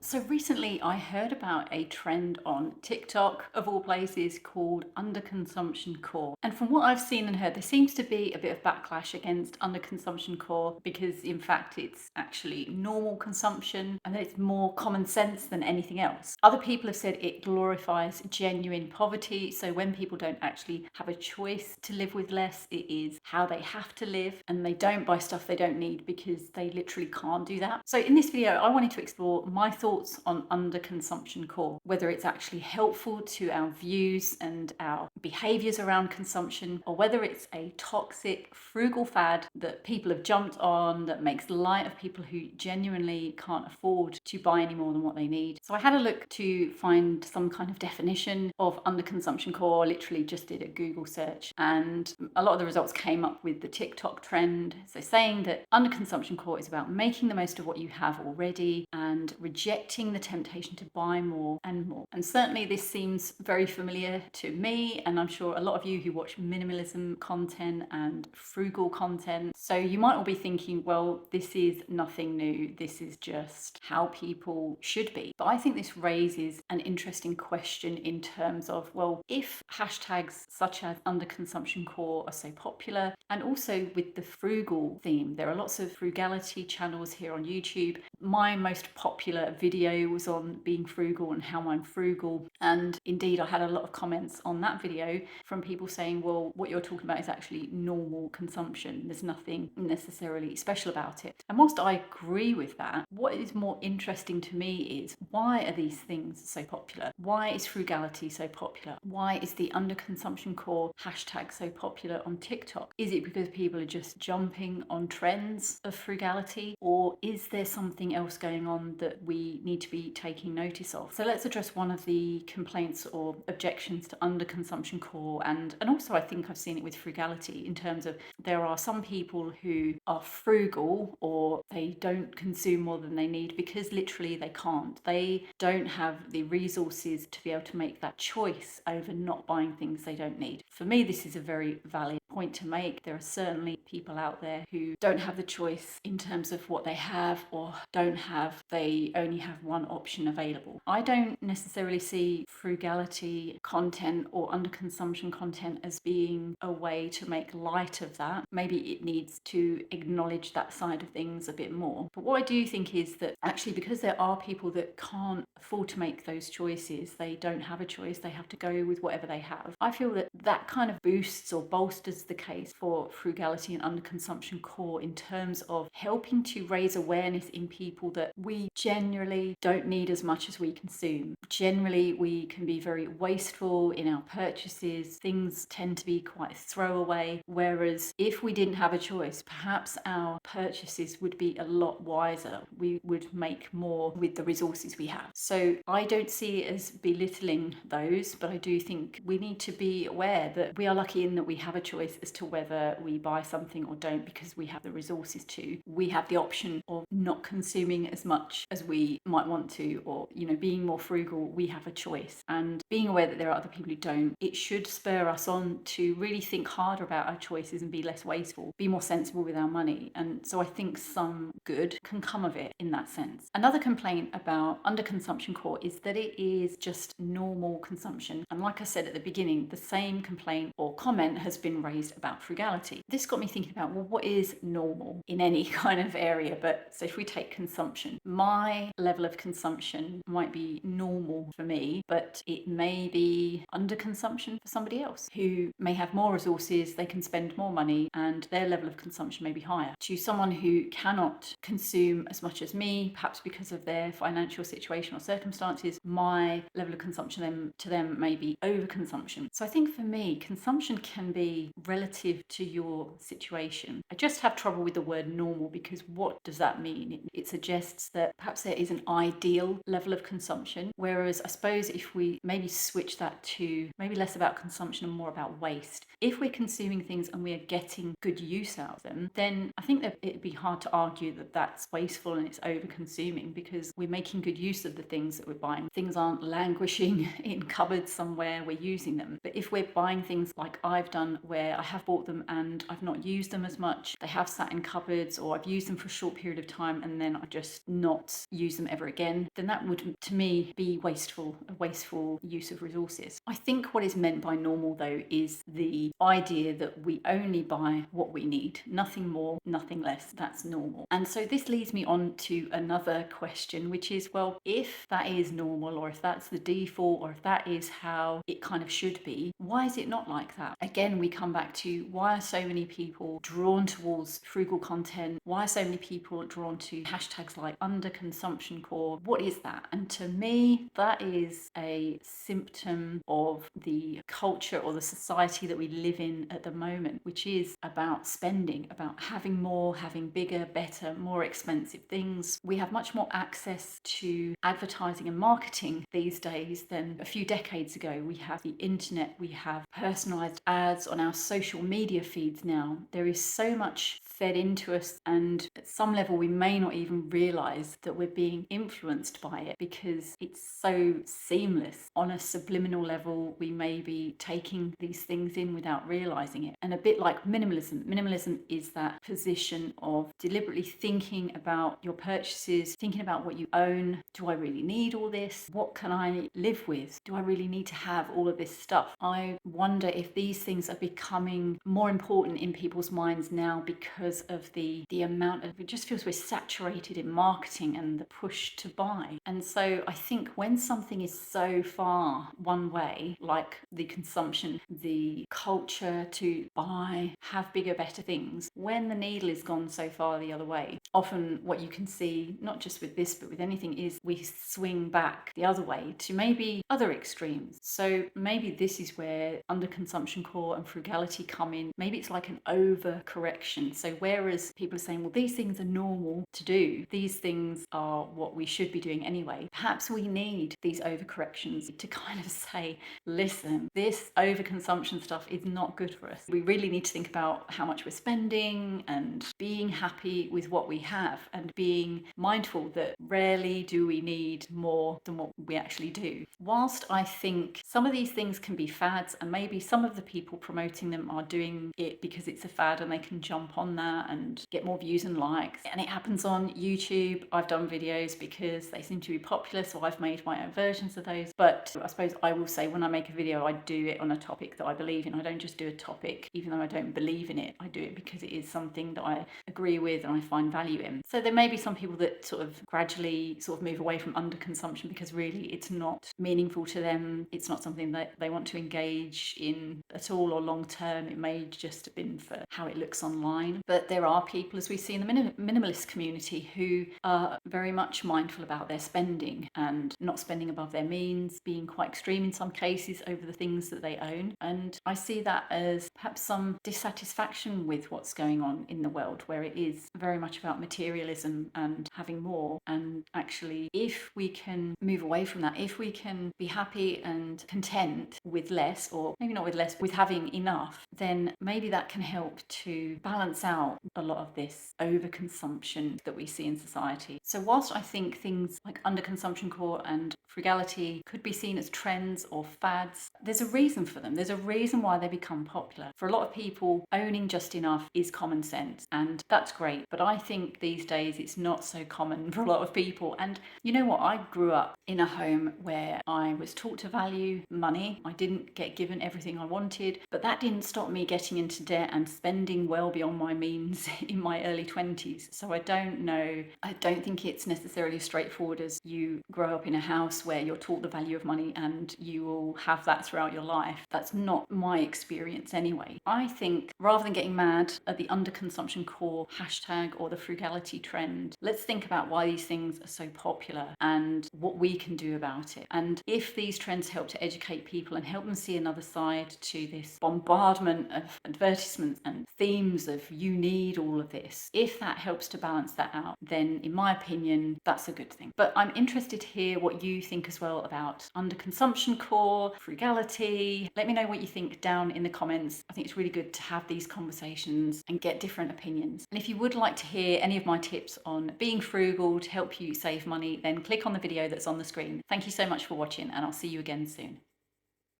So recently I heard about a trend on TikTok, of all places, called underconsumption core. And from what I've seen and heard, there seems to be a bit of backlash against underconsumption core because, in fact, it's actually normal consumption and it's more common sense than anything else. Other people have said it glorifies genuine poverty. So when people don't actually have a choice to live with less, it is how they have to live, and they don't buy stuff they don't need because they literally can't do that. So in this video, I wanted to explore my thoughts on underconsumption core, whether it's actually helpful to our views and our behaviors around consumption, or whether it's a toxic, frugal fad that people have jumped on that makes light of people who genuinely can't afford to buy any more than what they need. So I had a look to find some kind of definition of underconsumption core, literally just did a Google search, and a lot of the results came up with the TikTok trend. So saying that underconsumption core is about making the most of what you have already and rejecting the temptation to buy more and more. And certainly this seems very familiar to me, and I'm sure a lot of you who watch minimalism content and frugal content. So you might all be thinking, well, this is nothing new. This is just how people should be. But I think this raises an interesting question in terms of, well, if hashtags such as underconsumption core are so popular, and also with the frugal theme, there are lots of frugality channels here on YouTube. My most popular video was on being frugal and how I'm frugal. And indeed, I had a lot of comments on that video from people saying, well, what you're talking about is actually normal consumption. There's nothing necessarily special about it. And whilst I agree with that, what is more interesting to me is, why are these things so popular? Why is frugality so popular? Why is the underconsumption core hashtag so popular on TikTok? Is it because people are just jumping on trends of frugality, or is there something else going on that we need to be taking notice of? So let's address one of the complaints or objections to underconsumption core, and also I think I've seen it with frugality, in terms of there are some people who are frugal, or they don't consume more than they need because literally they can't. They don't have the resources to be able to make that choice over not buying things they don't need. For me, this is a very valid point to make. There are certainly people out there who don't have the choice in terms of what they have or don't have. They only have one option available. I don't necessarily see frugality content or underconsumption content as being a way to make light of that. Maybe it needs to acknowledge that side of things a bit more. But what I do think is that actually, because there are people that can't afford to make those choices, they don't have a choice, they have to go with whatever they have. I feel that that kind of boosts or bolsters the case for frugality and underconsumption core, in terms of helping to raise awareness in people that we generally don't need as much as we consume. Generally, we can be very wasteful in our purchases. Things tend to be quite throwaway. Whereas if we didn't have a choice, perhaps our purchases would be a lot wiser. We would make more with the resources we have. So I don't see it as belittling those, but I do think we need to be aware that we are lucky in that we have a choice as to whether we buy something or don't, because we have the resources to. We have the option of not consuming as much as we might want to, or, being more frugal. We have a choice. And being aware that there are other people who don't, it should spur us on to really think harder about our choices and be less wasteful, be more sensible with our money. And so I think some good can come of it in that sense. Another complaint about underconsumption core is that it is just normal consumption. And like I said at the beginning, the same complaint or comment has been raised about frugality. This got me thinking about, well, what is normal in any kind of area? But so if we take consumption, my level of consumption might be normal for me, but it may be underconsumption for somebody else who may have more resources, they can spend more money, and their level of consumption may be higher. To someone who cannot consume as much as me, perhaps because of their financial situation or circumstances, my level of consumption to them may be overconsumption. So I think for me, consumption can be relative to your situation. I just have trouble with the word normal, because what does that mean? It suggests that perhaps there is an ideal level of consumption, whereas I suppose if we maybe switch that to maybe less about consumption and more about waste, if we're consuming things and we are getting good use out of them, then I think that it'd be hard to argue that that's wasteful and it's over consuming, because we're making good use of the things that we're buying. Things aren't languishing in cupboards somewhere, we're using them. But if we're buying things like I've done, where where I have bought them and I've not used them as much. They have sat in cupboards, or I've used them for a short period of time and then I just not use them ever again, then that would, to me, be a wasteful use of resources. I think what is meant by normal, though, is the idea that we only buy what we need, nothing more, nothing less. That's normal. And so this leads me on to another question, which is, well, if that is normal, or if that's the default, or if that is how it kind of should be, why is it not like that? Again, we come back to, why are so many people drawn towards frugal content? Why are so many people drawn to hashtags like underconsumption core? What is that? And to me, that is a symptom of the culture or the society that we live in at the moment, which is about spending, about having more, having bigger, better, more expensive things. We have much more access to advertising and marketing these days than a few decades ago. We have the internet, we have personalized ads on our social media feeds now. There is so much fed into us, and at some level we may not even realize that we're being influenced by it because it's so seamless. On a subliminal level, we may be taking these things in without realizing it. And a bit like minimalism is that position of deliberately thinking about your purchases, thinking about what you own. Do I really need all this? What can I live with? Do I really need to have all of this stuff? I wonder if these things are becoming more important in people's minds now because of the amount of, it just feels we're saturated in marketing and the push to buy. And so I think when something is so far one way, like the consumption, the culture to buy, have bigger, better things, when the needle is gone so far the other way, often what you can see, not just with this, but with anything, is we swing back the other way to maybe other extremes. So maybe this is where underconsumption core and frugality come in. Maybe it's like an overcorrection. So whereas people are saying, well, these things are normal to do, these things are what we should be doing anyway, perhaps we need these overcorrections to kind of say, listen, this overconsumption stuff is not good for us. We really need to think about how much we're spending and being happy with what we have and being mindful that rarely do we need more than what we actually do. Whilst I think some of these things can be fads, and maybe some of the people promoting them are doing it because it's a fad and they can jump on that and get more views and likes, and it happens on YouTube. I've done videos because they seem to be popular, so I've made my own versions of those. But I suppose I will say, when I make a video, I do it on a topic that I believe in. I don't just do a topic even though I don't believe in it. I do it because it is something that I agree with and I find value in. So there may be some people that sort of gradually sort of move away from underconsumption because really it's not meaningful to them. It's not something that they want to engage in at all or long term. It may just have been for how it looks online. But there are people, as we see in the minimalist community, who are very much mindful about their spending and not spending above their means, being quite extreme in some cases over the things that they own. And I see that as perhaps some dissatisfaction with what's going on in the world, where it is very much about materialism and having more. And actually, if we can move away from that, if we can be happy and content with less, or maybe not with less, with having enough, then maybe that can help to balance out a lot of this overconsumption that we see in society. So whilst I think things like underconsumption core and frugality could be seen as trends or fads, there's a reason for them. There's a reason why they become popular. For a lot of people, owning just enough is common sense, and that's great. But I think these days it's not so common for a lot of people. And you know what? I grew up in a home where I was taught to value money. I didn't get given everything I wanted, but that didn't stop me getting into debt and spending well beyond my means in my early 20s. So I don't think it's necessarily as straightforward as you grow up in a house where you're taught the value of money and you will have that throughout your life. That's not my experience anyway. I think rather than getting mad at the underconsumption core hashtag or the frugality trend, let's think about why these things are so popular and what we can do about it. And if these trends help to educate people and help them see another side to this bombardment of advertisements and themes of you need all of this, if that helps to balance that out, then in my opinion, that's a good thing. But I'm interested to hear what you think as well about underconsumption core, frugality. Let me know what you think down in the comments. I think it's really good to have these conversations and get different opinions. And if you would like to hear any of my tips on being frugal to help you save money, then click on the video that's on the screen. Thank you so much for watching, and I'll see you again soon.